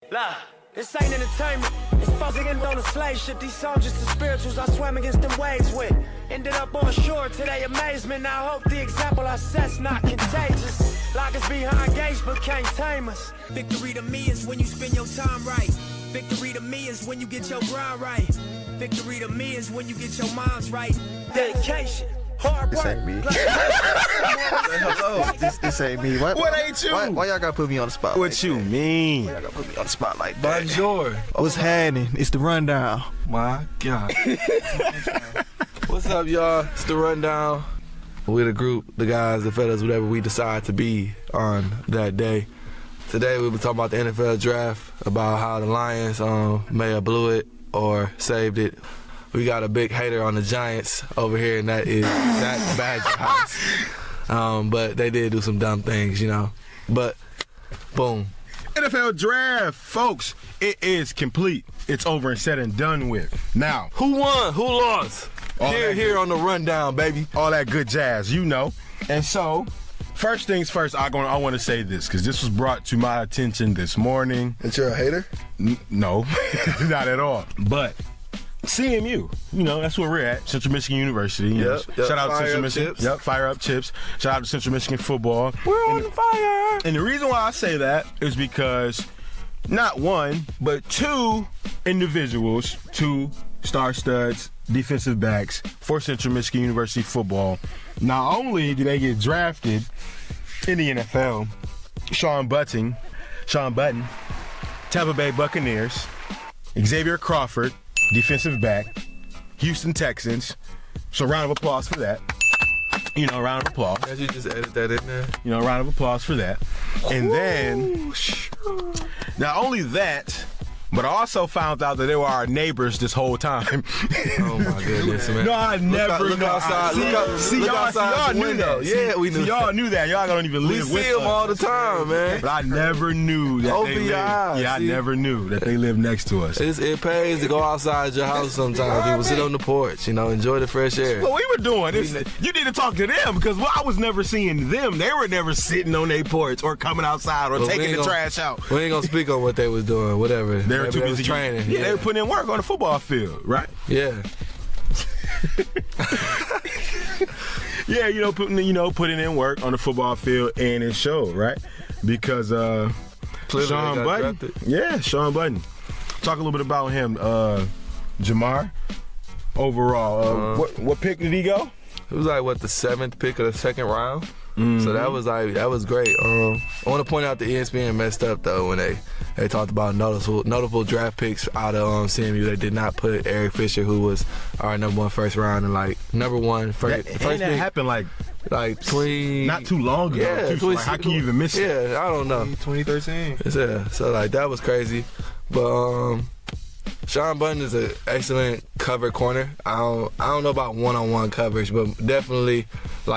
Nah, this ain't entertainment. It's fucking on the slave ship. These soldiers and spirituals I swam against them waves with. Ended up on shore to their amazement. I hope the example I set's not contagious. Lock us behind gates but can't tame us. Victory to me is when you spend your time right. Victory to me is when you get your grind right. Victory to me is when you get your minds right. Dedication. Hard work. This ain't me. This ain't me. What ain't you? Why y'all gotta put me on the spot? What you mean? Why y'all gotta put me on the spot like that? Bonjour. What's happening? It's the rundown. My God. What's up, y'all? It's the rundown. We're the group, the guys, the fellas, whatever we decide to be on that day. Today we'll be talking about the NFL draft, about how the Lions may have blew it or saved it. We got a big hater on the Giants over here, and that is Zach Badger House. But they did do some dumb things, you know. But, boom. NFL draft, folks, it is complete. It's over and said and done with. Now, who won? Who lost? Here on the rundown, baby. All that good jazz, you know. And so, first things first, I want to say this, because this was brought to my attention this morning. That you're a hater? No, not at all. But CMU, you know, that's where we're at, Central Michigan University. Yep. Shout out to Central Michigan. Chips. Yep, fire up chips. Shout out to Central Michigan football. We're on the fire. And the reason why I say that is because not one, but two individuals, two star studs, defensive backs for Central Michigan University football. Not only do they get drafted in the NFL, Sean Button, Tampa Bay Buccaneers, Xavier Crawford, defensive back, Houston Texans. So round of applause for that. You know, round of applause. Did you just edit that in there? You know, round of applause for that. And then, not only that, but I also found out that they were our neighbors this whole time. Oh my goodness, man. No, I never look knew. outside. Look outside the window. Yeah, we knew. Y'all knew that. Y'all don't even live with us. We see them all the time, man. But I never knew that they lived. Yeah, I never knew that they lived next to us. It pays to go outside your house sometimes. People sit on the porch, you know, enjoy the fresh air. What we were doing, you need to talk to them, because I was never seeing them. They were never sitting on their porch or coming outside or taking the trash out. We ain't gonna speak on what they was doing, whatever. They were too busy training. Yeah, they were putting in work on the football field, right? Yeah. Yeah, putting in work on the football field, and it showed, right? Because Sean Button. Yeah, Sean Button. Talk a little bit about him. Jamar, overall, what pick did he go? It was like, the 7th pick of the second round? Mm-hmm. So that was great. I want to point out that ESPN messed up, though, when they talked about notable draft picks out of CMU. They did not put Eric Fisher, who was our number 1 first round, and number 1 first pick. That happened like not too long ago. Yeah, too. Like, how can you even miss it? Yeah, I don't know. 2013. Yeah, so that was crazy. But Sean Button is an excellent cover corner. I don't know about one-on-one coverage, but definitely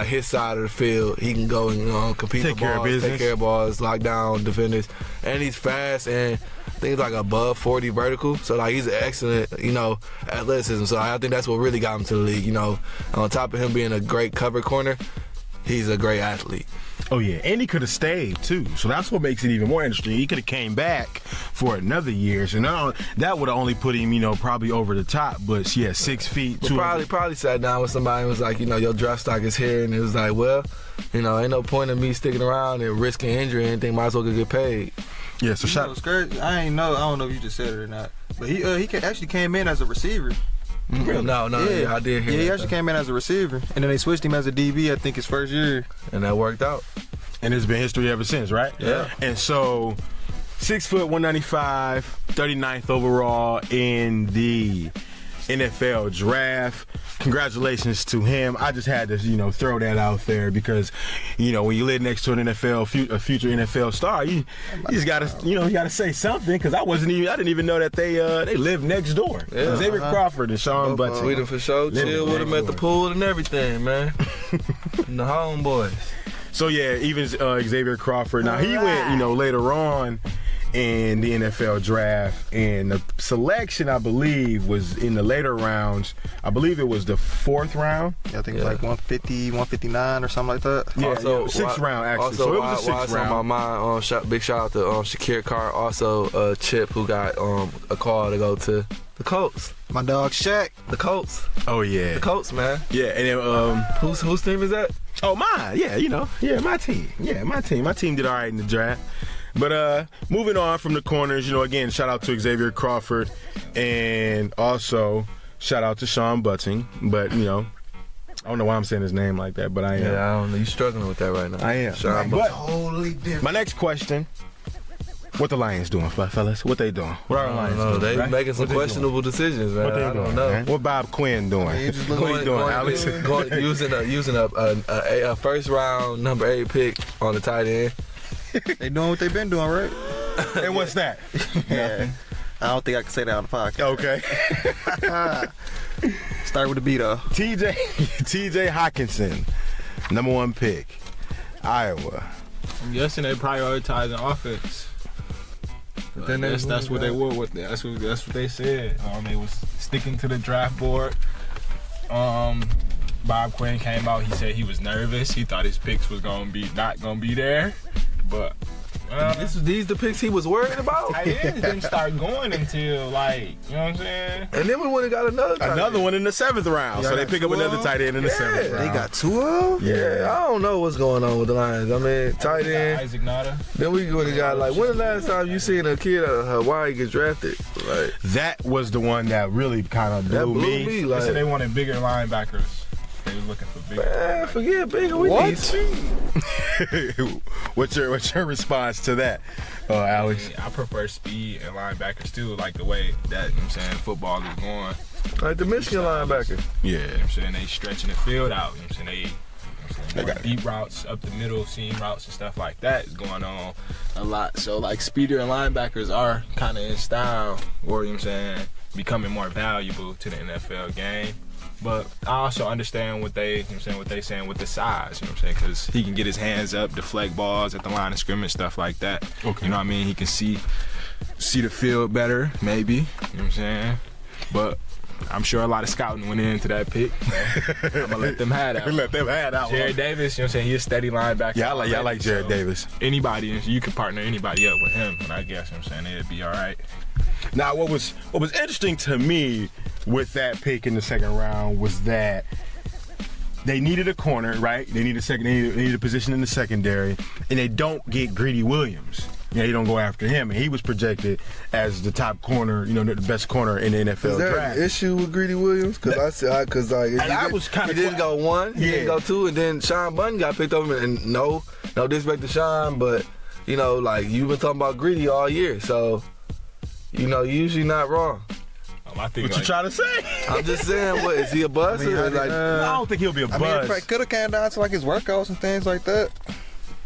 his side of the field, he can go and compete for balls, take care of balls, lock down defenders, and he's fast, and I think he's above 40 vertical. So he's an excellent, athleticism. So I think that's what really got him to the league. On top of him being a great cover corner, he's a great athlete. Oh, yeah, and he could have stayed, too. So that's what makes it even more interesting. He could have came back for another year. So now that would have only put him, probably over the top. But, yeah, 6 feet. Probably sat down with somebody and was like, your draft stock is here. And it was like, well, ain't no point in me sticking around and risking injury or anything. Might as well get paid. Yeah, so I don't know if you just said it or not. But he actually came in as a receiver. Really? No, yeah, I did hear that. Yeah, he actually came in as a receiver, and then they switched him as a DB, I think, his first year. And that worked out. And it's been history ever since, right? Yeah. And so, 6 foot, 195, 39th overall in the NFL draft. Congratulations to him. I just had to, throw that out there because, when you live next to an a future NFL star, you just gotta, you gotta say something, because I didn't even know that they live next door. Yeah, Xavier Crawford and Sean Button. We done for sure chill with him at the pool and everything, man. And the homeboys. So yeah, even Xavier Crawford. Now he went, later on in the NFL draft, and the selection, I believe, was in the later rounds. I believe it was the 4th round. Yeah, I think it was like 150, 159 or something like that. Yeah, Also, 6th round, actually. Also, so it was a 6th round. On my mind, big shout out to Shakir Carr. Also, Chip, who got a call to go to the Colts. My dog Shaq. The Colts. Oh, yeah. The Colts, man. Yeah, and then, Whose team is that? oh, mine. Yeah, my team. Yeah, my team. My team did all right in the draft. But moving on from the corners, again, shout out to Xavier Crawford, and also shout out to Sean Butting. But, I don't know why I'm saying his name like that, but I am. Yeah, I don't know. You're struggling with that right now. I am. Sean But Totally different. my next question, what the Lions doing, fellas? What they doing? What are the Lions doing? They right? making some What they questionable decisions, man. What they I doing, don't know. man? What Bob Quinn doing? He just What you doing, Alex? Using a first round number 8 pick on the tight end. They doing what they been doing, right? And what's that? Yeah. I don't think I can say that on the podcast. Okay. Start with the B though. TJ Hawkinson, number 1 pick, Iowa. I'm guessing they prioritizing offense. But then that's what they were with. That's what they said. They was sticking to the draft board. Bob Quinn came out. He said he was nervous. He thought his picks was not gonna be there, but. These the picks he was worried about? Tight ends didn't start going until you know what I'm saying? And then we would have got another one in the 7th round. So they pick up another tight end in the 7th round. They got 2 of them? Yeah, I don't know what's going on with the Lions. I mean, tight end. Isaac Nada. Then we would have got when the last time you seen a kid out of Hawaii get drafted? Like that was the one that really kind of blew me. They like, said they wanted bigger linebackers. They was looking for bigger. Man, forget bigger. We need speed. What's your response to that, Alex? I prefer speed and linebackers too, like the way that football is going. Like the Michigan linebacker. Yeah. I'm saying they stretching the field out. They got deep routes up the middle, seam routes and stuff like that is going on a lot. So like speeder and linebackers are kind of in style, or becoming more valuable to the NFL game. But I also understand what they saying with the size, because he can get his hands up, deflect balls at the line of scrimmage, stuff like that. Okay. You know what I mean? He can see the field better, maybe. You know what I'm saying? But I'm sure a lot of scouting went into that pick. I'm gonna let them have that. Let them have that. Jared Davis, he's a steady linebacker. Yeah, I like Jared Davis. Anybody, you could partner anybody up with him, and I guess it'd be all right. Now, what was interesting to me with that pick in the 2nd round was that they needed a corner, right? They needed a position in the secondary, and they don't get Greedy Williams. They don't go after him, and he was projected as the top corner, the best corner in the NFL Is there draft. an issue with Greedy Williams? Because I was kind of. He didn't go 1, he didn't go 2, and then Sean Button got picked up. And no disrespect to Sean, but you've been talking about Greedy all year, so you're usually not wrong. What you trying to say? I'm just saying, what is he a buzz? I don't think he'll be a buzz. I mean, it could have came down to like his workouts and things like that.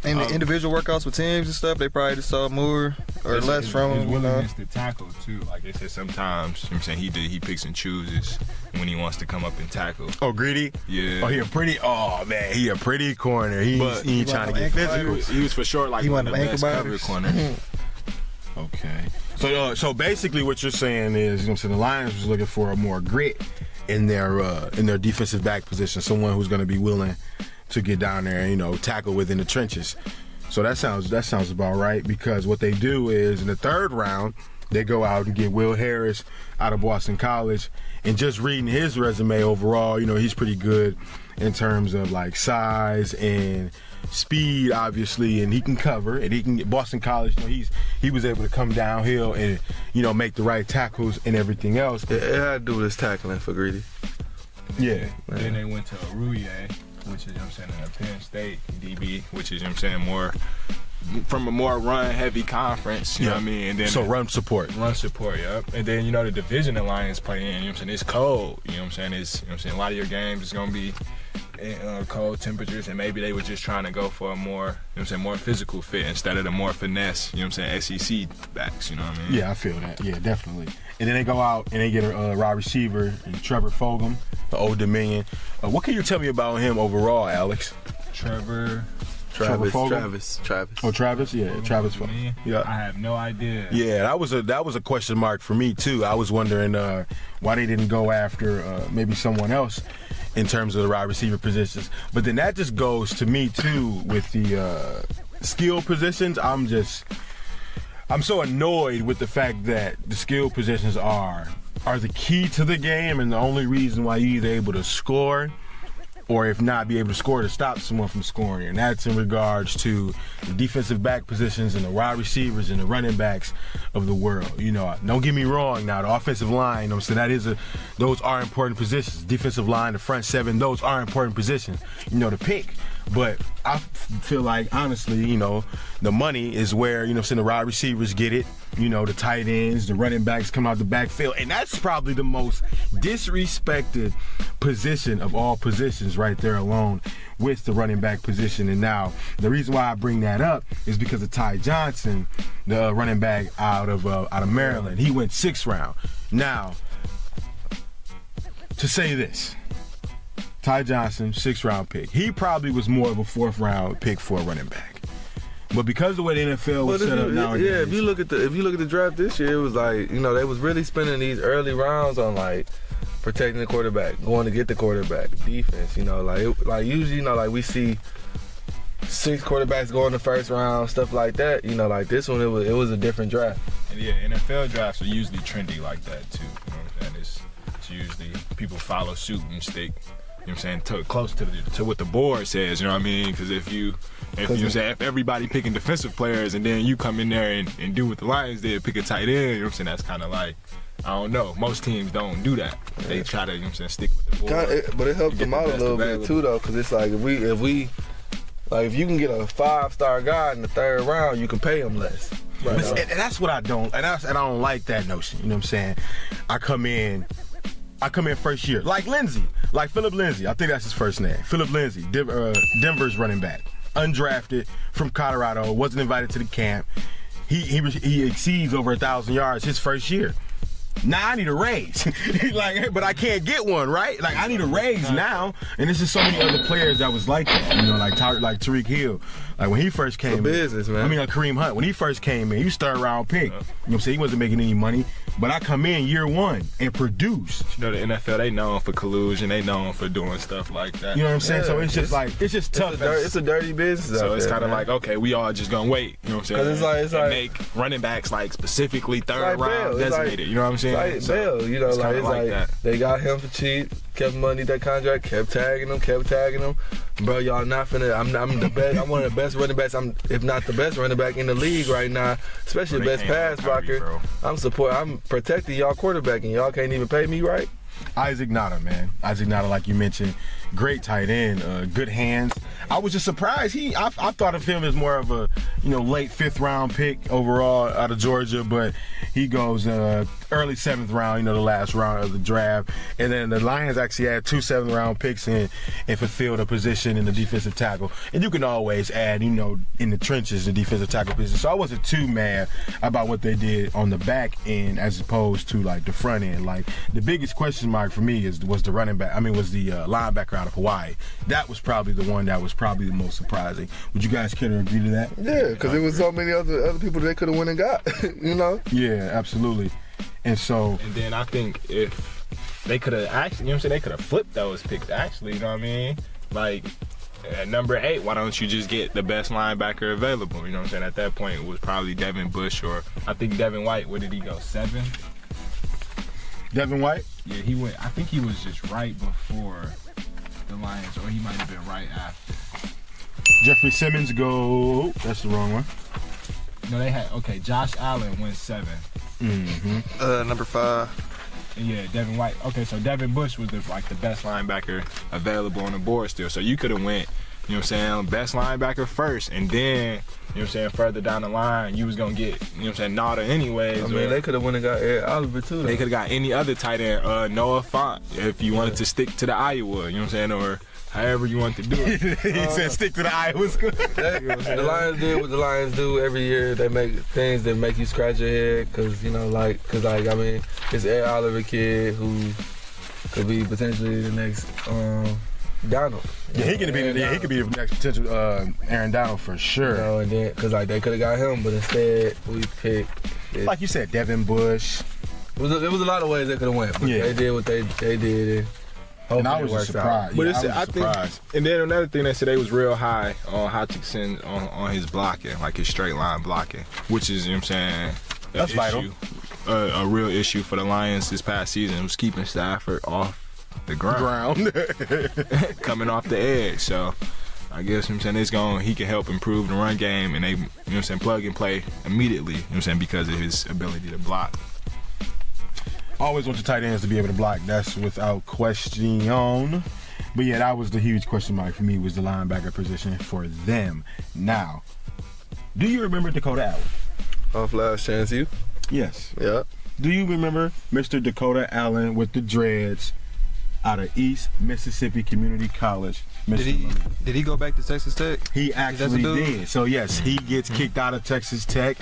And the individual workouts with teams and stuff, they probably just saw more or less from him. His willingness to tackle too. Like they said, sometimes he picks and chooses when he wants to come up and tackle. Oh, Greedy? Yeah. Oh, he a pretty corner. He ain't trying to get physical. He was for sure like one of the best cover corners. Okay. So basically what you're saying is, the Lions was looking for a more grit in their defensive back position, someone who's going to be willing to get down there and tackle within the trenches. So that sounds about right, because what they do is in the 3rd round they go out and get Will Harris out of Boston College, and just reading his resume overall, he's pretty good in terms of like size and speed, obviously, and he can cover, and he can get Boston College. He was able to come downhill and make the right tackles and everything else. It had to do with his tackling for Greedy. Yeah. Then they went to Aruye, which is in a Penn State DB, which is more from a more run-heavy conference. You know what I mean? And then run support. Yep. And then the division the Lions play in. It's cold. It's a lot of your games is gonna be cold temperatures, and maybe they were just trying to go for a more, more physical fit instead of the more finesse, SEC backs, you know what I mean? Yeah, I feel that. Yeah, definitely. And then they go out and they get a wide receiver, Trevor Fulgham, the Old Dominion. What can you tell me about him overall, Alex? Trevor Travis. Oh, Travis? Yeah, Travis. Yeah. I have no idea. Yeah, that was a question mark for me too. I was wondering why they didn't go after maybe someone else in terms of the wide receiver positions. But then that just goes to me too with the skill positions. I'm so annoyed with the fact that the skill positions are the key to the game and the only reason why you're either able to score or if not be able to score to stop someone from scoring. And that's in regards to the defensive back positions and the wide receivers and the running backs of the world. You know, don't get me wrong now, the offensive line, I'm saying those are important positions. Defensive line, the front seven, those are important positions, you know, to pick. But I feel like, honestly, you know, the money is where, you know, the wide receivers get it, you know, the tight ends, the running backs come out the backfield. And that's probably the most disrespected position of all positions right there alone with the running back position. And now, the reason why I bring that up is because of Ty Johnson, the running back out of Maryland. He went 6th round. Now, to say this, Ty Johnson, 6th round pick. He probably was more of a 4th round pick for a running back. But because of the way the NFL was set up nowadays. Yeah, if you look at the draft this year, it was like, you know, they was really spending these early rounds on like protecting the quarterback, going to get the quarterback, defense, you know, like usually, you know, like we see 6 quarterbacks go in the 1st round, stuff like that. You know, like this one, it was a different draft. And yeah, NFL drafts are usually trendy like that too. You know what I'm saying? It's usually people follow suit and stick. You know what I'm saying, close to what the board says, you know what I mean? Because if everybody picking defensive players and then you come in there and do what the Lions did, pick a tight end, you know what I'm saying, that's kind of like, I don't know. Most teams don't do that. They try to, you know what I'm saying, stick with the board. But it helps them out a little bit too, though, because it's like if you can get a 5-star guy in the 3rd round, you can pay him less. Right. And that's what I don't, and I don't like that notion, you know what I'm saying? I come in first year, like Philip Lindsay. I think that's his first name. Philip Lindsay, Denver's running back, undrafted from Colorado, wasn't invited to the camp. He exceeds over 1,000 yards his first year. Now I need a raise, but I can't get one, right? Like I need a raise now, and there's just so many other players that was like that, you know, like Tariq Hill, like when he first came in. Business, man. I mean, like Kareem Hunt, when he first came in, he was 3rd round pick. You know what I'm saying? He wasn't making any money, but I come in year 1 and produce. You know, the NFL, they known for collusion, they known for doing stuff like that. You know what I'm saying? Yeah, so it's just tough. It's a dirty business. So it's kind of like, okay, we all just gonna wait. You know what I'm saying? It's like make running backs like specifically 3rd round designated. You know what I'm saying? It's like Bell, you know, it's like that. They got him for cheap, kept money that contract, kept tagging him. Bro, y'all not finna. I'm the best. I'm one of the best running backs. I'm, if not the best running back in the league right now, especially the best pass blocker. I'm protecting y'all quarterback, and y'all can't even pay me right. Isaac Nada, man. Isaac Nada, like you mentioned, great tight end, good hands. I was just surprised. I thought of him as more of a, you know, late 5th round pick overall out of Georgia, but he goes early 7th round, you know, the last round of the draft. And then the Lions actually had 2 7th round picks and fulfilled a position in the defensive tackle. And you can always add, you know, in the trenches, the defensive tackle position. So I wasn't too mad about what they did on the back end as opposed to like the front end. Like the biggest question mark for me was the linebacker out of Hawaii. That was probably the one that was probably the most surprising. Would you guys care to agree to that? Yeah, because there was so many other people they could have went and got, you know? Yeah, absolutely. And then I think if they could have actually, you know what I'm saying, they could have flipped those picks actually, you know what I mean? Like at number 8, why don't you just get the best linebacker available? You know what I'm saying? At that point it was probably Devin Bush, or I think Devin White. Where did he go? 7? Devin White? Yeah, he went. I think he was just right before the Lions, or he might have been right after. Jeffrey Simmons go. That's the wrong one. No, they had. Okay, Josh Allen went 7. Mm-hmm. Number 5. And yeah, Devin White. Okay, so Devin Bush was the best linebacker available on the board still. So you could have went, you know what I'm saying, best linebacker first, and then, you know what I'm saying, further down the line, you was going to get, you know what I'm saying, Nada anyways. I mean, they could have went and got Ed Oliver, too, though. They could have got any other tight end, Noah Fant, if you wanted to stick to the Iowa, you know what I'm saying, or however you want to do it. He said stick to the Iowa school. The Lions do what the Lions do every year. They make things that make you scratch your head, because, you know, I mean, it's Ed Oliver kid who could be potentially the next Donald. Yeah, he could be the next potential Aaron Donald for sure. You know, and then because like they could have got him, but instead we picked. Like you said, Devin Bush. There was a lot of ways they could have went, but they did what they did. And I was just surprised. But I think, and then another thing, they said they was real high on Hutchinson on his blocking, like his straight line blocking, which is, you know what I'm saying, that's vital. A real issue for the Lions this past season was keeping Stafford off the ground. Coming off the edge. So I guess, you know what I'm saying, he can help improve the run game, and they, you know what I'm saying, plug and play immediately, you know what I'm saying, because of his ability to block. Always want your tight ends to be able to block. That's without question. But yeah, that was the huge question mark for me, was the linebacker position for them. Now, do you remember Dakota Allen? Off Last Chance U? Yes. Yeah. Do you remember Mr. Dakota Allen with the dreads out of East Mississippi Community College? Did he go back to Texas Tech? He actually did. So yes, he gets kicked out of Texas Tech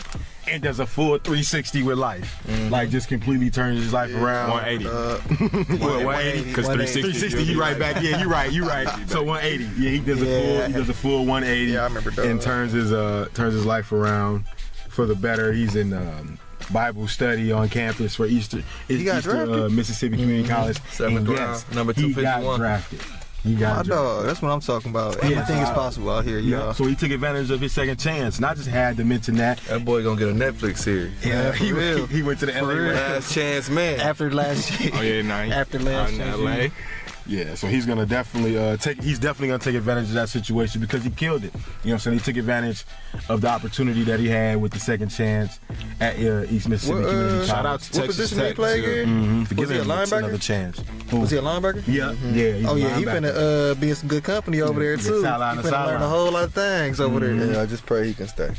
and does a full 360 with life. Like just completely turns his life around. 180. 180 because 360 he right back. Yeah, you right. So 180. Yeah, he does a full 180. Yeah, I remember that. And turns his life around for the better. He's in Bible study on campus for Eastern Mississippi Community College. 7th round, number 251. He got drafted. Dog, that's what I'm talking about. Anything is possible out here, y'all. So he took advantage of his second chance. And I just had to mention that. That boy gonna get a Netflix series. Yeah, he went to the LA Last Chance Man. After last chance. Oh yeah, After last chance. LA. Yeah, so he's gonna definitely gonna take advantage of that situation because he killed it. You know what I'm saying? He took advantage of the opportunity that he had with the second chance at East Mississippi Community College. Shout out to what Texas position did he play again? Mm-hmm. Was he a linebacker? Another chance. Was he a linebacker? Yeah, yeah. Oh yeah, he finna be in some good company over there too. He finna learn a whole lot of things over there. Yeah, I just pray he can stay.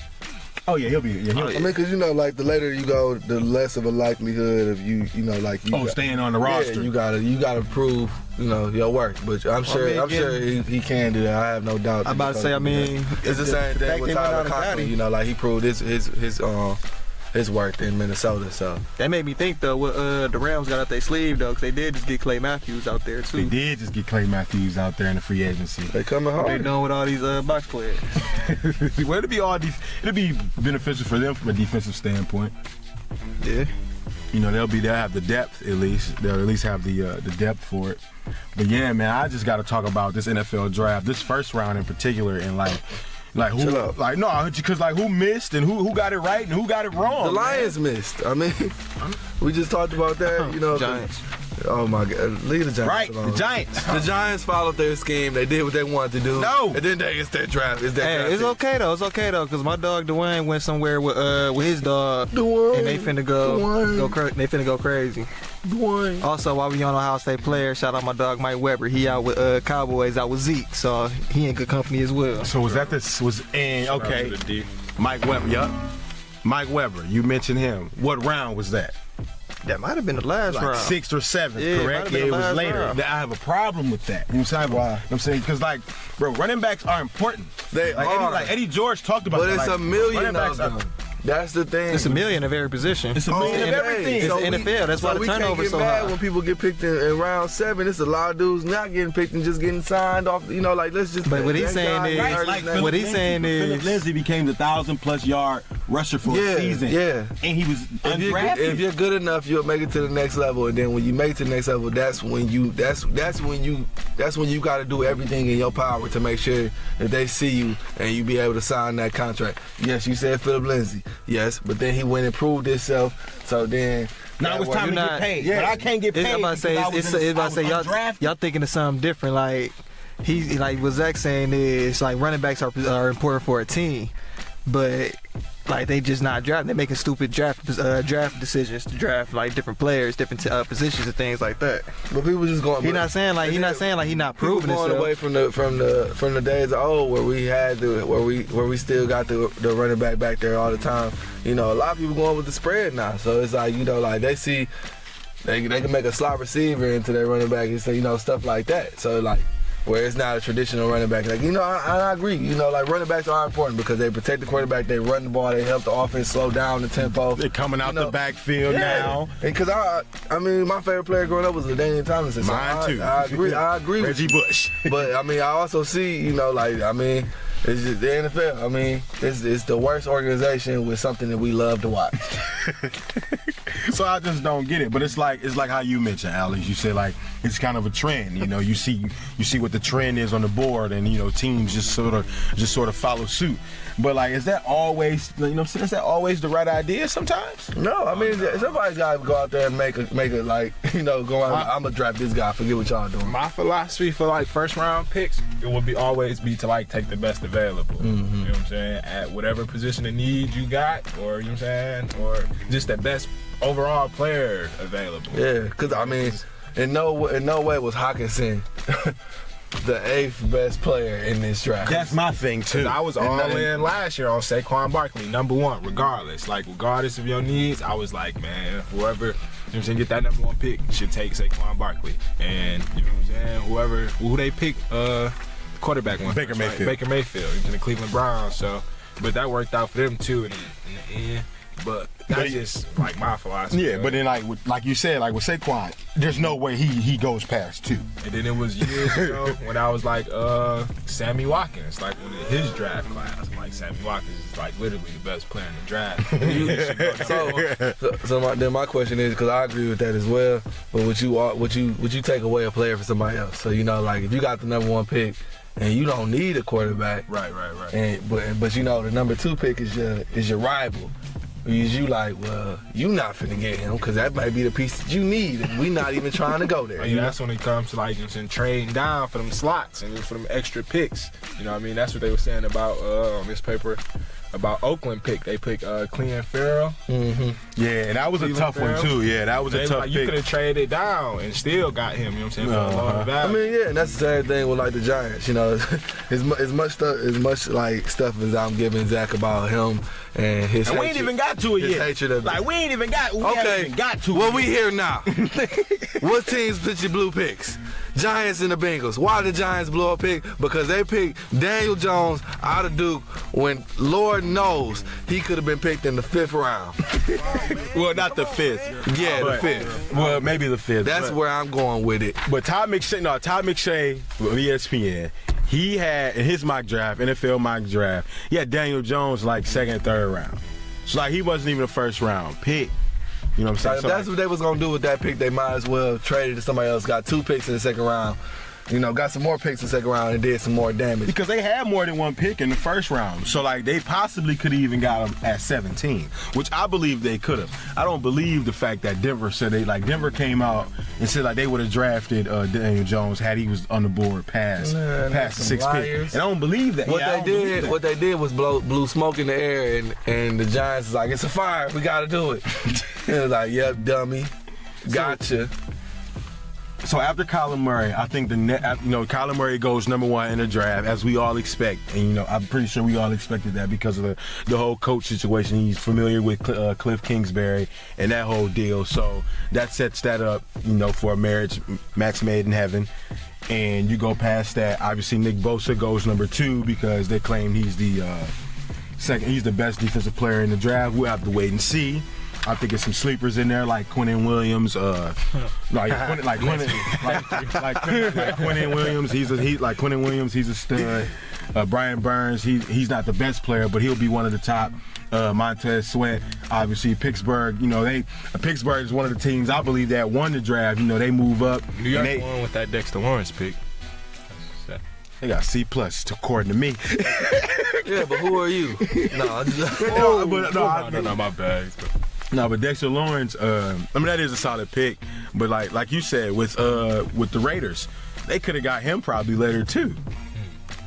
Oh yeah, he'll be. Yeah, I mean, because like the later you go, the less of a likelihood of you staying on the roster. Yeah, you gotta prove your work. But I'm sure he can do that. I have no doubt. I'm about to say, I mean, it's the same thing with Tyler Conklin. Like he proved his work in Minnesota. So that made me think though, what the Rams got out their sleeve though, because they did just get Clay Matthews out there too. They did just get Clay Matthews out there in the free agency. They coming hard. What they doing with all these box players? Well, it'll be beneficial for them from a defensive standpoint. Yeah. They'll have the depth at least. They'll at least have the depth for it. But yeah, man, I just got to talk about this NFL draft, this first round in particular, and who missed and who got it right and who got it wrong. The Lions missed. I mean, we just talked about that. Giants. Oh my God, leave the Giants alone. The Giants. The Giants followed their scheme. They did what they wanted to do. No. And then it's their draft. It's okay though. It's okay though, because my dog Dwayne went somewhere with his dog, Dwayne, and they finna go crazy. Dwayne. Also, while we on Ohio State players, shout out my dog Mike Weber. He out with Cowboys, out with Zeke, so he in good company as well. So Mike Weber. Yup. Mike Weber. You mentioned him. What round was that? That might have been the last round. 6th or 7th, correct? Yeah, it was later. Round. I have a problem with that. You know what I'm saying? Why? I'm saying, because, running backs are important. They are. Eddie George talked about that. But it's a million of them. That's the thing. It's a million of every position. It's a million of everything. It's NFL. That's why the turnover is so high. We can't get mad when people get picked in round 7. It's a lot of dudes not getting picked and just getting signed off. Let's just. But what he's saying is, Philip Lindsay became the 1,000+ yard rusher for a season. Yeah. And he was undrafted. If you're good enough, you'll make it to the next level. And then when you make it to the next level, that's when you got to do everything in your power to make sure that they see you and you be able to sign that contract. Yes, you said Philip Lindsay. Yes, but then he went and proved himself. So then now it's time to get paid. Yeah, but I can't get paid. I'm about to say, y'all thinking of something different. Like what Zach saying is running backs are important for a team, but they just not drafting. They're making stupid draft decisions to draft different players, different positions and things like that. But people just going. He's not saying he not proving himself. Going away from the days of old where we had where we still got the running back there all the time. A lot of people going with the spread now. So it's they see they can make a slot receiver into their running back and stuff like that. So where it's not a traditional running back. Like, I agree. Like running backs are important because they protect the quarterback, they run the ball, they help the offense slow down the tempo. They're coming out the backfield now. Because I mean, my favorite player growing up was LaDainian Tomlinson. Mine too. I agree. Reggie Bush. But I mean, I also see, it's just the NFL. I mean, it's the worst organization with something that we love to watch. So I just don't get it. But it's like how you mentioned, Alex. You said like it's kind of a trend. You see what the trend is on the board, and teams just sort of follow suit. But like, is that always is that always the right idea? Sometimes. No, I mean somebody's got to go out there and make it like go out. I'm gonna draft this guy. Forget what y'all doing. My philosophy for like first round picks, it would always be to like take the best available. You know what I'm saying? At whatever position of need you got, or you know what I'm saying, or just the best overall player available. Yeah, because I mean, in no way was Hawkinson the 8th best player in this draft. That's my thing too. I was all in last year on Saquon Barkley, number 1, regardless. Like regardless of your needs, I was like, man, whoever, you know what I'm saying, get that number 1 pick should take Saquon Barkley. And you know what I'm saying, who they pick, quarterback one. Baker Mayfield. Baker Mayfield, in the Cleveland Browns. So, but that worked out for them too in the end. But that's just like my philosophy. Yeah, but then like you said, like with Saquon, there's no way he goes past 2. And then it was years ago when I was like Sammy Watkins, like when his draft class. I'm like, Sammy Watkins is like literally the best player in the draft. So my question is, because I agree with that as well, but would you take away a player for somebody else? So like if you got the number 1 pick and you don't need a quarterback, right. And but the number 2 pick is your rival. Is you like, well, you not finna get him because that might be the piece that you need, and we not even trying to go there. That's when it comes to like trading down for them slots and for them extra picks. You know what I mean? That's what they were saying about on this paper about Oakland pick. They picked Clean Farrell. Mm-hmm. Yeah, and that was a tough one too. Yeah, that was a tough pick. You could have traded down and still got him. You know what I'm saying? For a lower value. I mean, yeah, and that's the same thing with like the Giants. As much like stuff as I'm giving Zach about him and his. And we ain't even got to it yet. Hatred of we ain't even got. We haven't even got to. Well, it we here now. What teams put your blue picks? Giants and the Bengals. Why did the Giants blow a pick? Because they picked Daniel Jones out of Duke when Lord knows he could have been picked in the 5th round. Well, not the 5th. Yeah, the 5th. Well, maybe the 5th. That's where I'm going with it. But Todd McShay of ESPN, he had in his mock draft, NFL mock draft, he had Daniel Jones like 2nd, 3rd round. So like he wasn't even a 1st round pick. You know what I'm saying? If that's what they was gonna do with that pick, they might as well trade it to somebody else. Got 2 picks in the 2nd round. Got some more picks in the 2nd round and did some more damage. Because they had more than 1 pick in the 1st round. So, like, they possibly could have even got them at 17, which I believe they could have. I don't believe the fact that Denver said Denver came out and said, like, they would have drafted Daniel Jones had he was on the board past the 6th pick. And I don't believe that. What they did was blew smoke in the air, and the Giants was like, it's a fire. We got to do it. And it was like, yep, dummy. Gotcha. So after Kyler Murray, I think Kyler Murray goes number 1 in the draft, as we all expect. And, I'm pretty sure we all expected that because of the whole coach situation. He's familiar with Cliff Kingsbury and that whole deal. So that sets that up, for a marriage match made in heaven. And you go past that, obviously Nick Bosa goes number 2 because they claim he's the he's the best defensive player in the draft. We'll have to wait and see. I think there's some sleepers in there like Quinnen Williams. Quinnen Williams. He's a stud. Brian Burns. He's not the best player, but he'll be one of the top. Montez Sweat, obviously Pittsburgh. Pittsburgh is one of the teams I believe that won the draft. They move up. New York won with that Dexter Lawrence pick. They got C+ according to me. Yeah, but who are you? No, my bad. No, but Dexter Lawrence, that is a solid pick. But like you said, with the Raiders, they could have got him probably later too.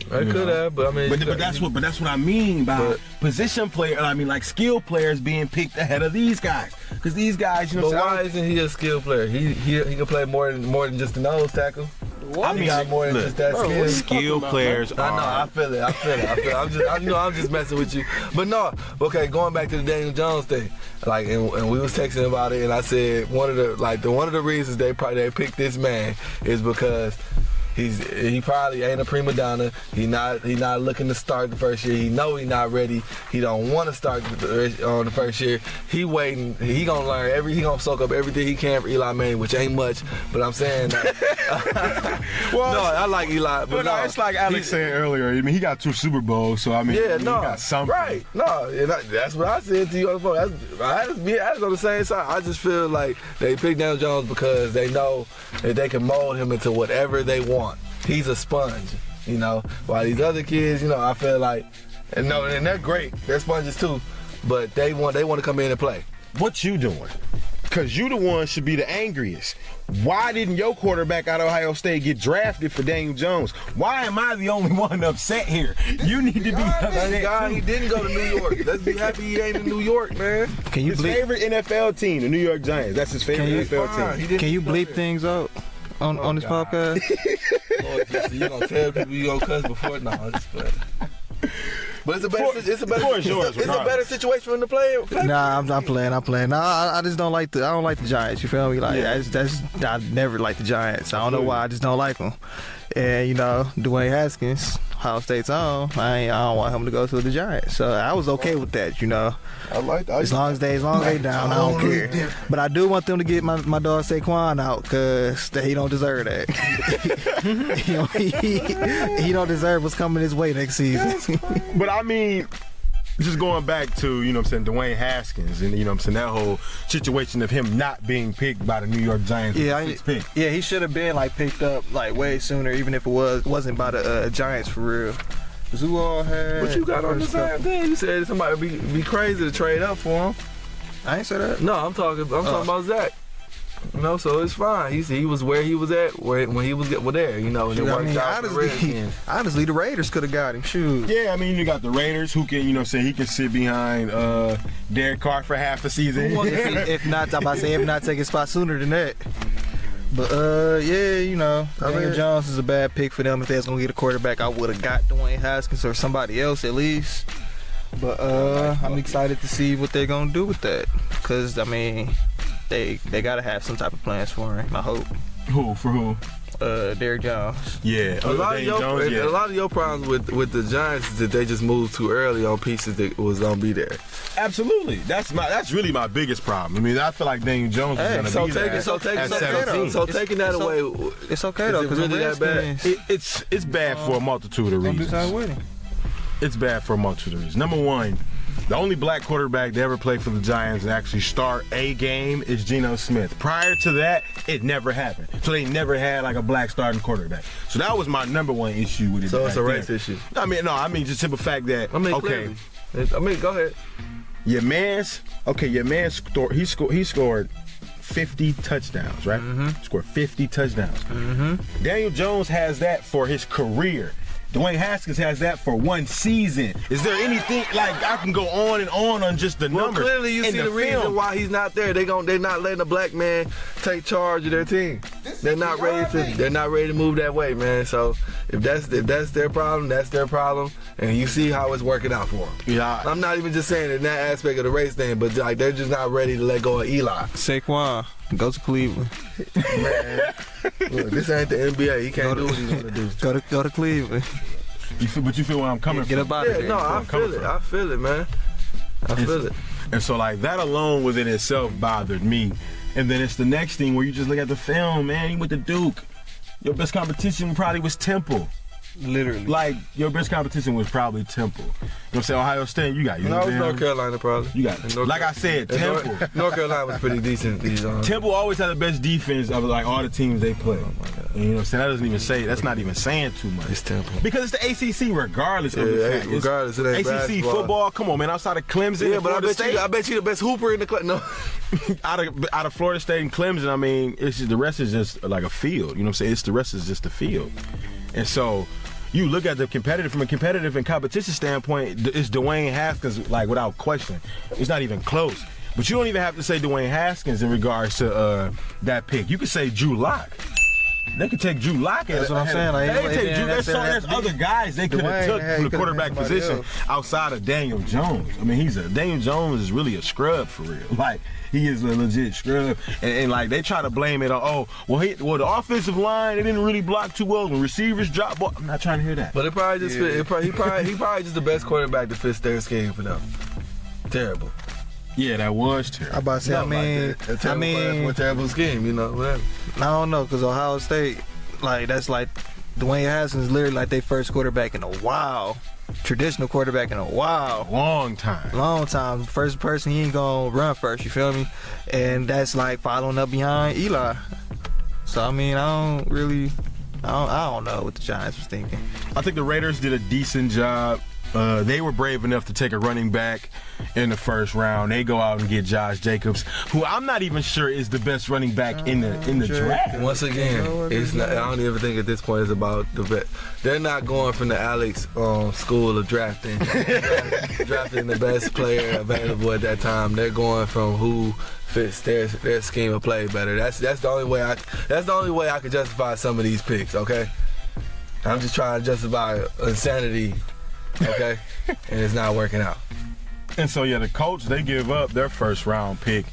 They could have, but I mean, but that's what I mean by position player. I mean, like skill players being picked ahead of these guys, because these guys, But why isn't he a skill player? He can play more than just a nose tackle. What? I mean, got more than just that skill. Skill players. I know. I feel it. I'm just messing with you. But no. Okay, going back to the Daniel Jones thing. Like, and we was texting about it, and I said one of the reasons they picked this man is because he probably ain't a prima donna. He not looking to start the first year. He know he not ready. He don't want to start on the first year. He waiting. He gonna learn he gonna soak up everything he can for Eli Manning, which ain't much. But I'm saying that. Well, no, I like Eli, but no, it's like Alex said earlier. I mean, he got 2 Super Bowls, so I mean, he got something. Right? No, and that's what I said to you on the phone. I was on the same side. I just feel like they picked Daniel Jones because they know that they can mold him into whatever they want. He's a sponge, you know. While these other kids, you know, I feel like, and they're great. They're sponges too, but they want to come in and play. What you doing? Because you the one should be the angriest. Why didn't your quarterback out of Ohio State get drafted for Daniel Jones? Why am I the only one upset here? You need to be upset God, too. he didn't go to New York. Let's be happy he ain't in New York, man. Can you His bleep? favorite NFL team, the New York Giants. That's his favorite NFL team. Can you bleep things out on this podcast? Lord, you gonna tell people you gonna cuss before? No, I'm just playing. But it's a better situation for him to play. Nah, I'm playing. Nah, I just don't like the Giants. You feel me? Like I never liked the Giants. I don't know why. I just don't like them. And you know, Dwayne Haskins, Ohio State's own. I don't want him to go to the Giants. So I was okay with that. You know, I like that. As long as they down, I don't care. But I do want them to get my dog Saquon out because he don't deserve that. he don't deserve what's coming his way next season. But I mean, just going back to, you know what I'm saying, Dwayne Haskins and, you know what I'm saying, that whole situation of him not being picked by the New York Giants. Yeah, he should have been like picked up like way sooner, even if it wasn't by the Giants for real. Cause who all had? What you got on the same thing? You said somebody be crazy to trade up for him. I ain't say that. No, I'm talking about Zach. You know, so it's fine. He was where he was at when he was there. You know, and it worked out. Honestly, the Raiders could have got him. Shoot. Yeah, I mean, you got the Raiders who can, you know, say he can sit behind Derek Carr for half a season. if not take his spot sooner than that. But yeah, you know, Daniel Jones is a bad pick for them. If they was gonna get a quarterback, I would have got Dwayne Haskins or somebody else at least. But I'm excited to see what they're gonna do with that, cause I mean, they gotta have some type of plans for him. I hope. Who for who? Derek Jones. Yeah, a lot of your problems with the Giants is that they just moved too early on pieces that was gonna be there. Absolutely, that's really my biggest problem. I mean, I feel like Daniel Jones is gonna be there at 17. So taking that away, it's okay though, because really that bad. It's bad for a multitude of reasons. It's bad for a multitude of reasons. Number one, the only black quarterback to ever play for the Giants and actually start a game is Geno Smith. Prior to that, it never happened. So they never had like a black starting quarterback. So that was my number one issue with it. So it's a race issue. I mean just simple fact that go ahead. Your man scored 50 touchdowns, right? Mm-hmm. Scored 50 touchdowns. Mm-hmm. Daniel Jones has that for his career. Dwayne Haskins has that for one season. Is there anything, like, I can go on and on just the numbers? Well, clearly you see the reason why he's not there. They're not letting a black man take charge of their team. They're not ready to move that way, man. So if that's their problem, that's their problem. And you see how it's working out for them. Yeah. I'm not even just saying in that aspect of the race thing, but like they're just not ready to let go of Eli. Saquon, go to Cleveland. Man, look, this ain't the NBA. He can't do what he's gonna do. Go to Cleveland. You feel where I'm coming from? Get up out of there. No, I feel it, man. I feel it. And so, like, that alone within itself bothered me. And then it's the next thing where you just look at the film, man. He went to Duke. Your best competition probably was Temple. Literally. Like, your best competition was probably Temple. You know what I'm saying? Ohio State, you got No, it was North Carolina probably. You got like I said, Temple. North Carolina was pretty decent. Temple always had the best defense of like all the teams they play. Oh my God. And, you know what I'm saying? That's not even saying too much. It's Temple. Because it's the ACC regardless of the fact. Regardless, it ain't ACC basketball. Football, come on, man. Outside of Clemson, yeah, but I bet you the best hooper in the class. No. out of Florida State and Clemson, I mean, the rest is just like a field. You know what I'm saying? The rest is just a field. And so you look at from a competitive and competition standpoint, it's Dwayne Haskins, like, without question. It's not even close. But you don't even have to say Dwayne Haskins in regards to that pick. You could say Drew Lock. They could take Drew Lock. That's what I'm saying. Like, they take Drew. There's other guys they could have took from the quarterback position outside of Daniel Jones. I mean, Daniel Jones is really a scrub for real. Like, he is a legit scrub. And like, they try to blame it on, the offensive line, they didn't really block too well. The receivers dropped ball. I'm not trying to hear that. But it probably just fit. He probably just the best quarterback to fit their scheme for them. Terrible. Yeah, that was terrible. I'm about to say, a terrible scheme, you know, whatever. I don't know, because Ohio State, like, that's like, Dwayne Haskins is literally like their first quarterback in a while. Traditional quarterback in a while. Long time. First person, he ain't gonna run first, you feel me? And that's like following up behind Eli. So, I mean, I don't know what the Giants was thinking. I think the Raiders did a decent job. They were brave enough to take a running back in the first round. They go out and get Josh Jacobs, who I'm not even sure is the best running back in the draft. Once again, it's not. I don't even think at this point it's about the best. They're not going from the Alex school of drafting the best player available at that time. They're going from who fits their scheme of play better. That's the only way I could justify some of these picks. Okay, I'm just trying to justify insanity. Okay, and it's not working out. And so, yeah, the Colts, they give up their first round pick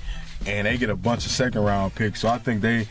and they get a bunch of second round picks. So I think they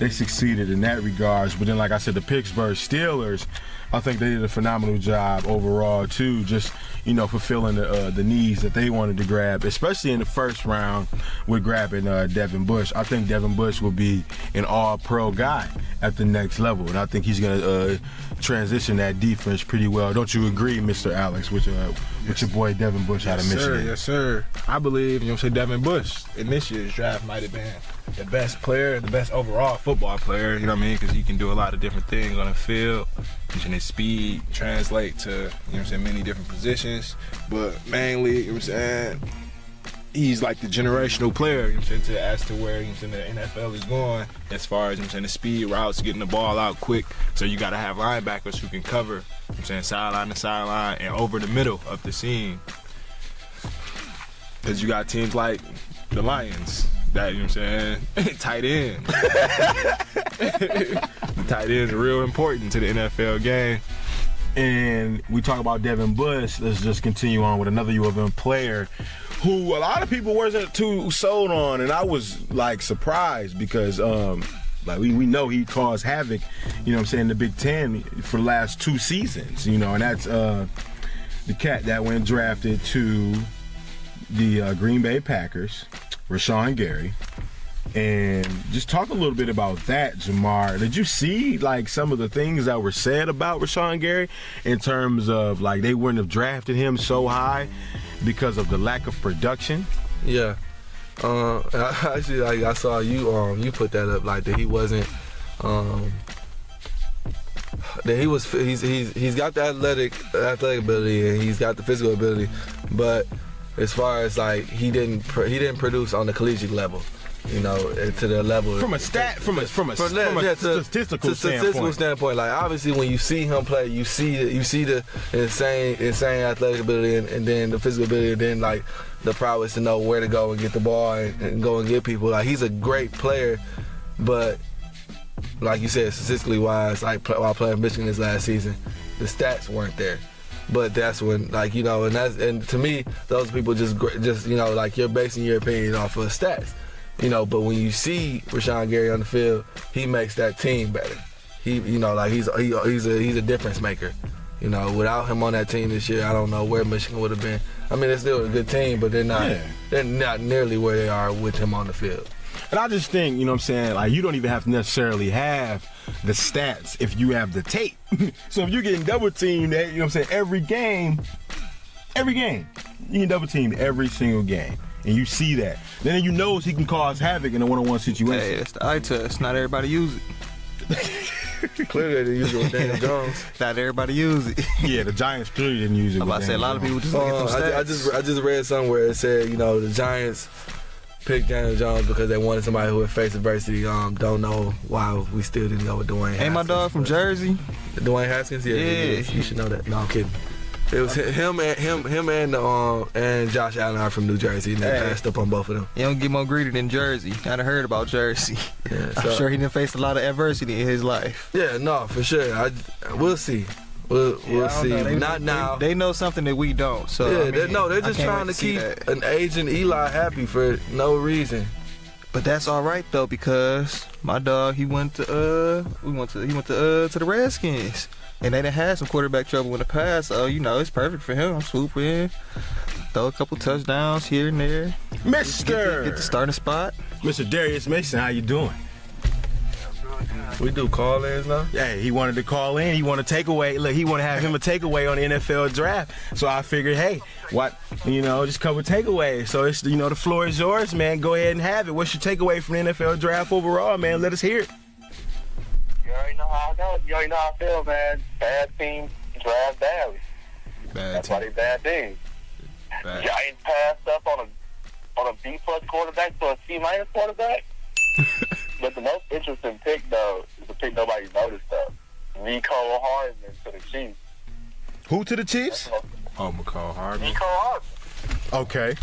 succeeded in that regards. But then, like I said, the Pittsburgh Steelers, I think they did a phenomenal job overall too, just, you know, fulfilling the needs that they wanted to grab, especially in the first round with grabbing Devin Bush. I think Devin Bush will be an all-pro guy at the next level, and I think he's going to transition that defense pretty well. Don't you agree, Mr. Alex, with your boy Devin Bush out of Michigan? Yes, sir. I believe, Devin Bush in this year's draft might have been the best player, the best overall football player, you know what I mean? Because he can do a lot of different things on the field. His speed translate to, many different positions. But mainly, he's like the generational player, as to where, the NFL is going as far as, the speed routes, getting the ball out quick. So you got to have linebackers who can cover, sideline to sideline and over the middle of the seam. Because you got teams like the Lions that, tight end. The tight ends are real important to the NFL game. And we talk about Devin Bush. Let's just continue on with another U of M player who a lot of people wasn't too sold on, and I was like surprised because we know he caused havoc, in the Big Ten for the last 2 seasons, and that's the cat that went drafted to the Green Bay Packers, Rashawn Gary. And just talk a little bit about that, Jamar. Did you see some of the things that were said about Rashawn Gary in terms of they wouldn't have drafted him so high because of the lack of production? Yeah. Actually, I saw you put that up that he wasn't he's got the athletic ability and he's got the physical ability, but as far as he didn't produce on the collegiate level. To the level from a statistical standpoint. Obviously, when you see him play, you see the insane athletic ability and then the physical ability, and then the prowess to know where to go and get the ball and go and get people. He's a great player, but like you said, statistically wise, while playing Michigan this last season, the stats weren't there. But that's when, and to me, those people just you're basing your opinion off of stats. But when you see Rashawn Gary on the field, he makes that team better. He's a difference maker. Without him on that team this year, I don't know where Michigan would have been. I mean, it's still a good team, but they're not nearly where they are with him on the field. And I just think, you don't even have to necessarily have the stats if you have the tape. So if you're getting double teamed, every game, you get double teamed every single game. And you see that. Then you know he can cause havoc in a one-on-one situation. Hey, that's the eye test. Not everybody use it. Clearly they didn't use it with Daniel Jones. Not everybody use it. Yeah, the Giants clearly didn't use it. I'm about to say a lot of people just look at them stats. I just read somewhere it said, the Giants picked Daniel Jones because they wanted somebody who would face adversity. Don't know why we still didn't go with Dwayne Haskins. Ain't my dog from Jersey? Dwayne Haskins? Yeah. You should know that. No, I'm kidding. It was him and Josh Allen are from New Jersey, and they passed up on both of them. He don't get more greedy than Jersey. I done heard about Jersey. Yeah, I'm sure he done faced a lot of adversity in his life. Yeah, no, for sure. We'll see. We'll see. Not now. They know something that we don't. So yeah, I mean, they're just trying to keep an aging Eli happy for no reason. But that's all right though, because my dog he went to the Redskins, and they done had some quarterback trouble in the past. So it's perfect for him. Swoop in, throw a couple touchdowns here and there. Mister, get the starting spot. Mr. Darius Mason, how you doing? We do call-ins now? Yeah, he wanted to call in. He wanted a takeaway. Look, he wanted to have him a takeaway on the NFL draft. So I figured, hey, just cover takeaways. So it's the floor is yours, man. Go ahead and have it. What's your takeaway from the NFL draft overall, man? Let us hear it. You already know how I go. You already know how I feel, man. Bad team draft badly. That's why they bad teams. Giants passed up on a B+ quarterback to a C- quarterback. But the most interesting pick, though, is the pick nobody noticed, though. Mecole Hardman to the Chiefs. Who to the Chiefs? McCall Hardman. Mecole Hardman. Okay.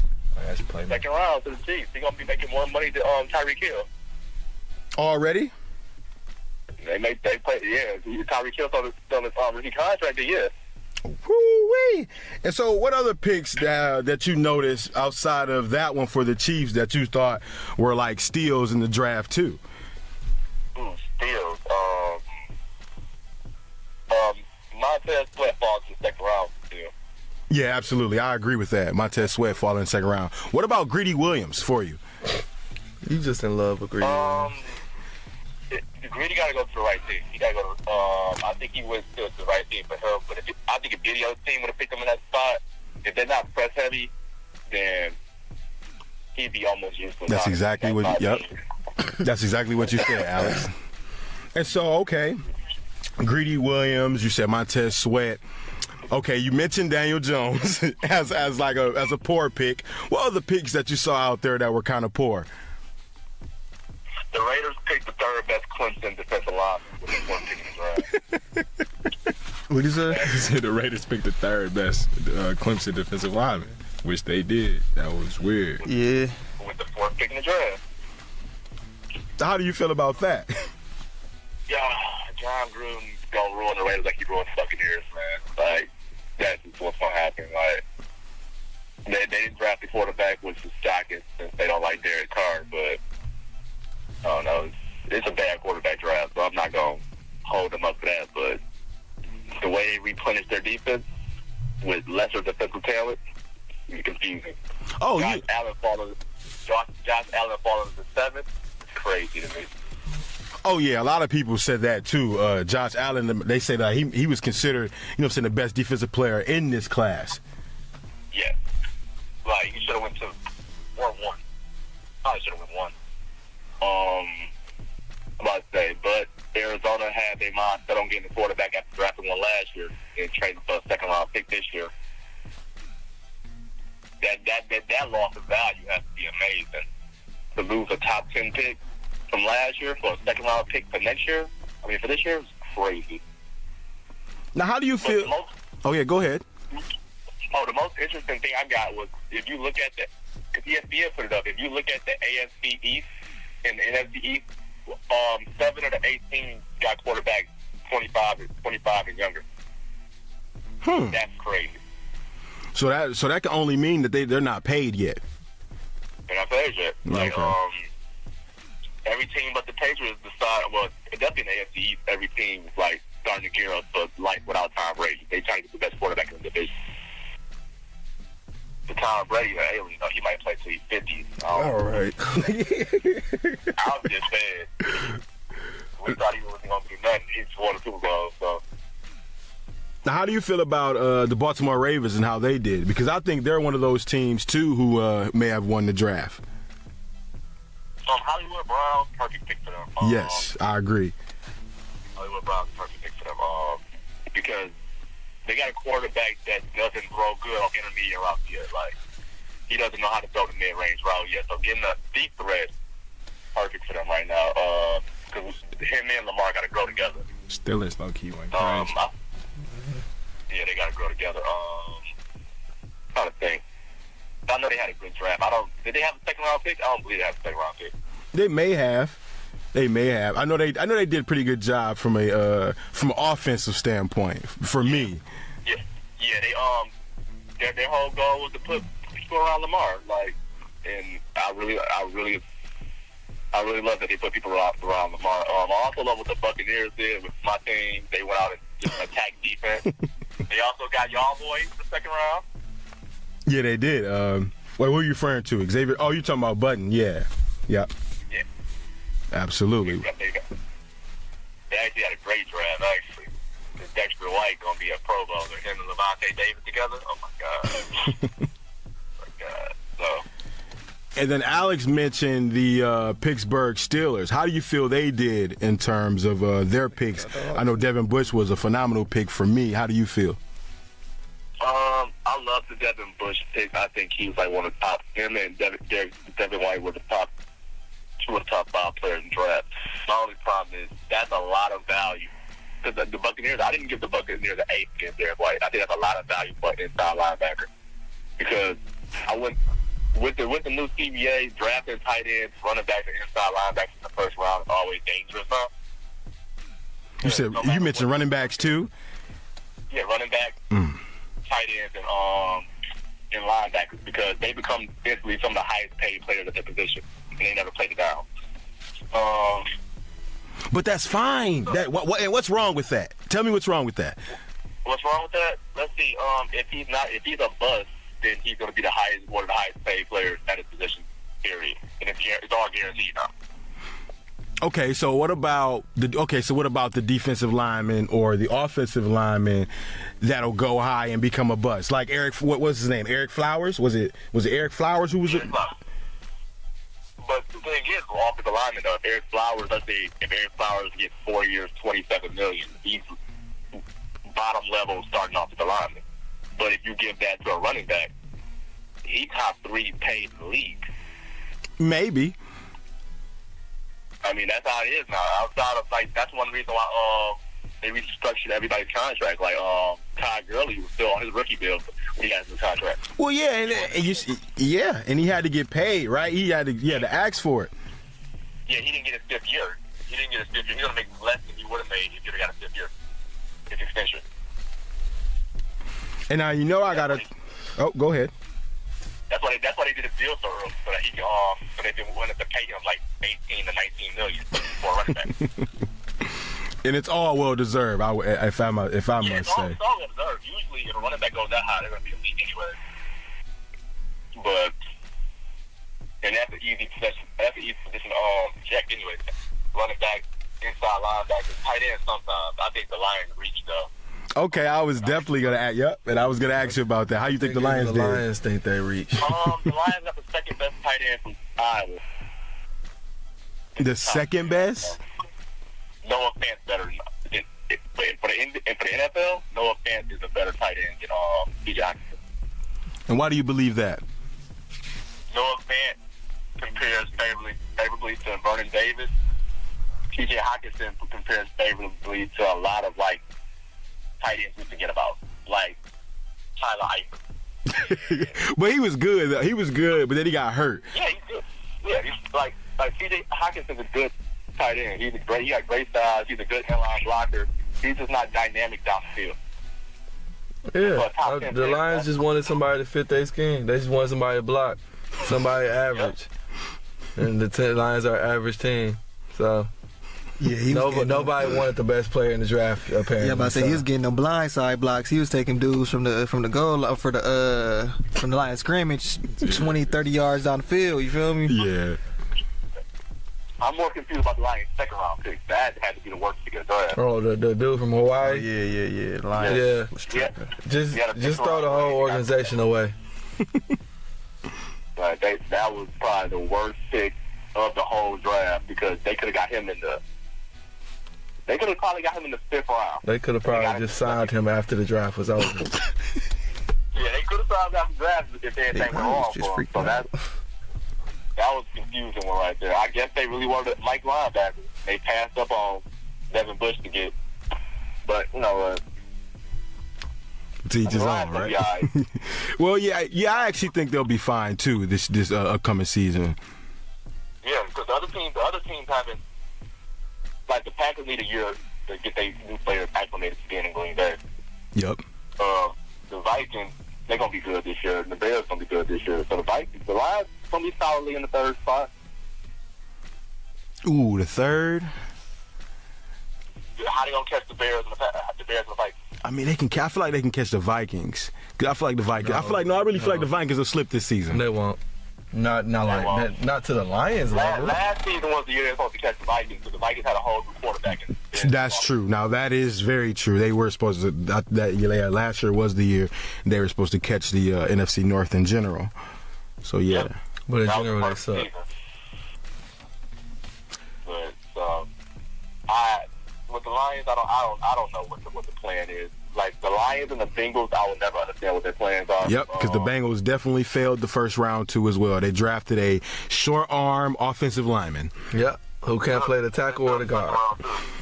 Second round to the Chiefs. He's going to be making more money than Tyreek Hill. Already? They play, yeah. Tyreek Hill's on his rookie contract, yeah. Woo-wee. And so what other picks that you noticed outside of that one for the Chiefs that you thought were like steals in the draft too? Steals. Montez Sweat falls in the second round still. Yeah, absolutely. I agree with that. Montez Sweat falling in the second round. What about Greedy Williams for you? You just in love with Greedy Williams. Greedy got to go to the right team. He got to go to, I think he went to the right team for him. But I think if any other team would have picked him in that spot, if they're not press heavy, then he'd be almost useless. That's exactly what. Yep. That's exactly what you said, Alex. And so, okay, Greedy Williams. You said Montez Sweat. Okay, you mentioned Daniel Jones as a poor pick. What other picks that you saw out there that were kind of poor? The Raiders picked the third best Clemson defensive lineman with the one pick in the draft. What is that? He said the Raiders picked the third best Clemson defensive lineman, which they did. That was weird. Yeah. With the fourth pick in the draft. How do you feel about that? Yeah, John Gruden gonna ruin the Raiders like he ruined the Buccaneers, man. Like, that's just what's gonna happen. Like, they didn't draft the quarterback, which is shocking since they don't like Derek Carr, but I don't know. It's a bad quarterback draft, so I'm not going to hold them up for that. But the way they replenish their defense with lesser defensive talent is confusing. Oh, Josh Allen falling to the seventh. It's crazy to me. Oh, yeah. A lot of people said that, too. Josh Allen, they say that he was considered, the best defensive player in this class. Yeah. Like, he should have went to 4-1. Probably should have went 1. I'm about to say, but Arizona had their mind set on getting the quarterback after drafting one last year and trading for a second round pick this year. That loss of value has to be amazing. To lose a top 10 pick from last year for a second round pick for next year, for this year, it's crazy. Now, how do you feel? Oh, yeah, go ahead. The most interesting thing I got was if you look at because ESPN put it up, if you look at the AFC East and the NFC East, 7 of the 8 teams got quarterbacks 25 and younger. That's crazy. So that can only mean that they're not paid yet. They're not paid yet. Like, okay. Every team but the Patriots definitely in the AFC East, every team is like starting to gear up for life without Tom Brady. They trying to get the best quarterback in the division. The Tom Brady, he might play till he's 50. All right. I was just saying. We thought he wasn't going to do nothing. He's won the Super Bowl, so. Now, how do you feel about the Baltimore Ravens and how they did? Because I think they're one of those teams, too, who may have won the draft. Hollywood Brown, perfect pick for them. Yes, I agree. Hollywood Brown's perfect pick for them. Because they got a quarterback that doesn't throw good on intermediate routes yet. Like, he doesn't know how to throw the mid-range route yet. So getting a deep threat, perfect for them right now. Because him and Lamar got to grow together. Steelers low-key went crazy. Yeah, they got to grow together. trying to think. I know they had a good draft. Did they have a second round pick? I don't believe they had a second round pick. They may have. I know they did a pretty good job from an offensive standpoint. For me. Yeah. They their whole goal was to put people around Lamar. Like, and I really love that they put people around Lamar. I also love what the Buccaneers did with my team. They went out and just attacked defense. They also got y'all boys in the second round. Yeah, they did. Wait, who are you referring to? Xavier? Oh, you talking about Button? Yeah. Yep. Yeah. Absolutely. They actually had a great draft, actually. Dexter White going to be a Pro Bowler. Him and Levante Davis together? Oh, my God. So. And then Alex mentioned the Pittsburgh Steelers. How do you feel they did in terms of their picks? I know Devin Bush was a phenomenal pick for me. How do you feel? I love the Devin Bush pick. I think he was like one of the top. Him and Devin White were two of the top 5 players in the draft. My only problem is that's a lot of value. Because the Buccaneers, I didn't give the Buccaneers an 8 against Derek White. I think that's a lot of value for an inside linebacker. Because I went with the new CBA, drafting tight ends, running backs, and inside linebackers in the first round is always dangerous, huh? You mentioned running backs too? Yeah, running back, tight ends, and linebackers, because they become basically some of the highest paid players at their position, and they never played it down. But that's fine. And what's wrong with that? Tell me what's wrong with that. What's wrong with that? Let's see. If he's a bust, then he's going to be one of the highest paid players at his position. Period. And it's all guaranteed now. Okay, so what about the defensive lineman or the offensive lineman that'll go high and become a bust? Like what was his name? Eric Flowers? Was it Eric Flowers who was it? But the thing is, offensive lineman, though, if Eric Flowers gets 4 years, $27 million, he's bottom level starting offensive lineman. But if you give that to a running back, he's top 3 paid in the league. Maybe. I mean, that's how it is now. Outside of, that's one reason why they restructured everybody's contract. Like, Todd Gurley was still on his rookie deal when he got his contract. Well, yeah, and he had to get paid, right? He had to ask for it. Yeah, he didn't get his 5th year. He's going to make less than he would have made if he would have got his 5th year. His extension. And now I got to. Oh, go ahead. That's why they did a deal so early, so that he so they didn't want to pay him like 18 to 19 million for a running back. And it's all well deserved. If I must say. It's all well deserved. Usually, if a running back goes that high, they're going to be elite anyway. And that's an easy position. That's an easy position to check anyway. Running back, inside linebacker, tight end. Sometimes I think the Lions reach though. Okay, I was definitely going to ask. Yep, and I was going to ask you about that. How you think the Lions did? The Lions think they reach. The Lions got the second best tight end from Iowa. The second best? Noah Fant's better than for the NFL. Noah Fant is a better tight end than B.J. Hockenson. And why do you believe that? Noah Fant compares favorably to Vernon Davis. T.J. Hockenson compares favorably to a lot of tight ends we forget about, like Tyler Eifert. But he was good, though. He was good, but then he got hurt. Yeah, he's good. Yeah, he's like T.J. Hawkinson's a good tight end. He got great size. He's a good inline blocker. He's just not dynamic down the field. Yeah, the Lions just wanted somebody to fit their scheme. They just wanted somebody to block, somebody average. Yep. And the Lions are an average team, so. Yeah, nobody wanted the best player in the draft, apparently. Yeah, but I say he was getting them blindside blocks. He was taking dudes from the goal from the line of scrimmage, 20, 30 yards down the field. You feel me? Yeah. I'm more confused about the Lions' second round pick. That had to be the worst pick of the draft. Oh, the dude from Hawaii. Oh, yeah. The Lions. Yeah. Just throw the whole organization away. That was probably the worst pick of the whole draft because they could have got him in the. They could have probably got him in the 5th round. They could have probably just signed him after the draft was over. Yeah, they could have signed him after the draft if anything went wrong for him. So that was a confusing one right there. I guess they really wanted Mike linebacker. They passed up on Devin Bush to get, but To each his own, right? Well, yeah, I actually think they'll be fine too this upcoming season. Yeah, because the other teams haven't. Like the Packers need a year to get their new players acclimated to being in Green Bay. Yep. The Vikings, they're gonna be good this year, and the Bears gonna be good this year. So the Lions gonna be solidly in the third spot. Ooh, the third. How they gonna catch the Bears and the Vikings? I mean, I feel like they can catch the Vikings. I feel like the Vikings. I really feel like the Vikings will slip this season. They won't. Not to the Lions level. Last season was the year they were supposed to catch the Vikings, but the Vikings had a whole new quarterback. That's true. Now that is very true. They were supposed to. Last year was the year they were supposed to catch the NFC North in general. So yeah, Yep. But in general they suck. But with the Lions, I don't know what the plan is. Like the Lions and the Bengals, I will never understand what their plans are. Yep, because the Bengals definitely failed the first round too as well. They drafted a short arm offensive lineman. Yep, who can't play the tackle or the guard.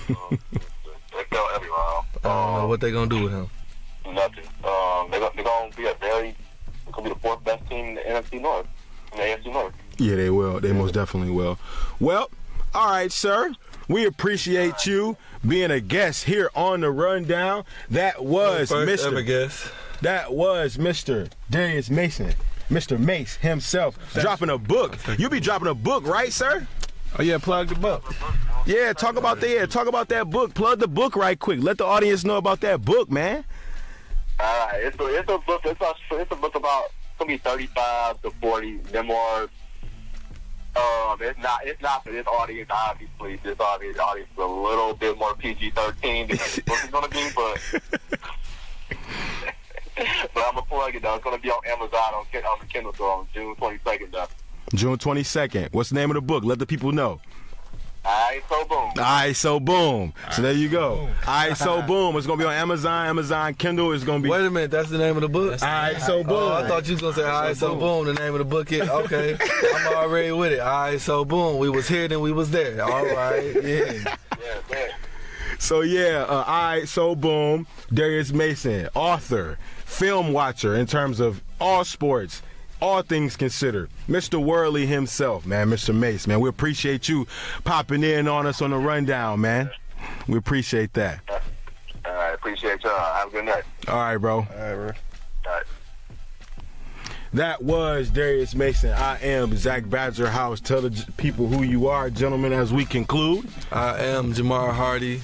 They fail every round. I don't know what they're gonna do with him. Nothing. They're gonna be the fourth best team in the NFC North, in the AFC North. Yeah, they will. They most definitely will. Well, all right, sir. We appreciate you being a guest here on the Rundown. That was Mr. Darius Mason, Mr. Mace himself, dropping a book. You be dropping a book, right, sir? Oh yeah, plug the book. Yeah, talk about that book. Plug the book right quick. Let the audience know about that book, man. All right, it's a book. It's a book about gonna be 35 to 40 memoirs. It's not for this audience, obviously. This audience is a little bit more PG-13 than this book is gonna be, but I'm gonna plug it though. It's gonna be on Amazon on the Kindle store on June 22nd though. June 22nd. What's the name of the book? Let the people know. Iight So Boom. Iight So Boom. So there you go. Iight So Boom. It's going to be on Amazon Kindle. It's going to be... Wait a minute, that's the name of the book? Iight So Boom. Oh, I thought you was going to say Iight So Boom, the name of the book. Okay, I'm already with it. Iight So Boom. We was here, then we was there. All right, yeah. Yeah. So yeah, Iight So Boom. Darius Mason, author, film watcher in terms of all sports, all things considered. Mr. Worley himself, man, Mr. Mace, man. We appreciate you popping in on us on the Rundown, man. We appreciate that. All right, appreciate y'all. Have a good night. All right, bro. All right. That was Darius Mason. I am Zach Badger House. Tell the people who you are, gentlemen, as we conclude. I am Jamar Hardy.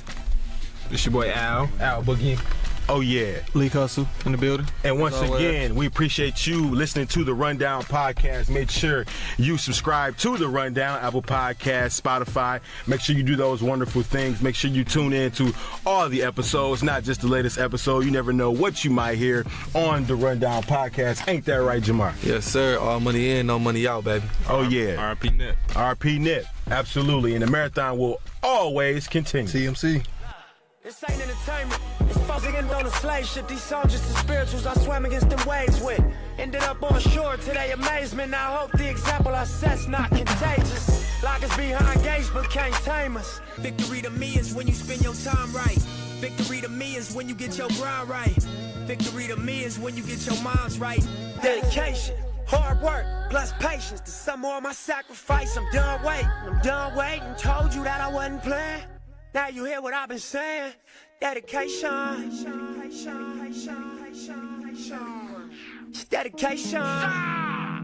It's your boy Al Boogie. Oh, yeah. Lee Hustle in the building. And once again, we appreciate you listening to the Rundown Podcast. Make sure you subscribe to the Rundown, Apple Podcasts, Spotify. Make sure you do those wonderful things. Make sure you tune in to all the episodes, not just the latest episode. You never know what you might hear on the Rundown Podcast. Ain't that right, Jamar? Yes, sir. All money in, no money out, baby. Oh, yeah. RP Nip. RP Nip. Absolutely. And the marathon will always continue. TMC. This ain't entertainment. It's fucking on a slave ship. These songs just the spirituals I swam against them waves with. Ended up on shore to their amazement. I hope the example I set's not contagious. Lock us behind gates but can't tame us. Victory to me is when you spend your time right. Victory to me is when you get your grind right. Victory to me is when you get your minds right. Dedication, hard work, plus patience. To some more of my sacrifice. I'm done waiting. Told you that I wasn't playing. Now you hear what I've been saying. Dedication. It's dedication. Ah!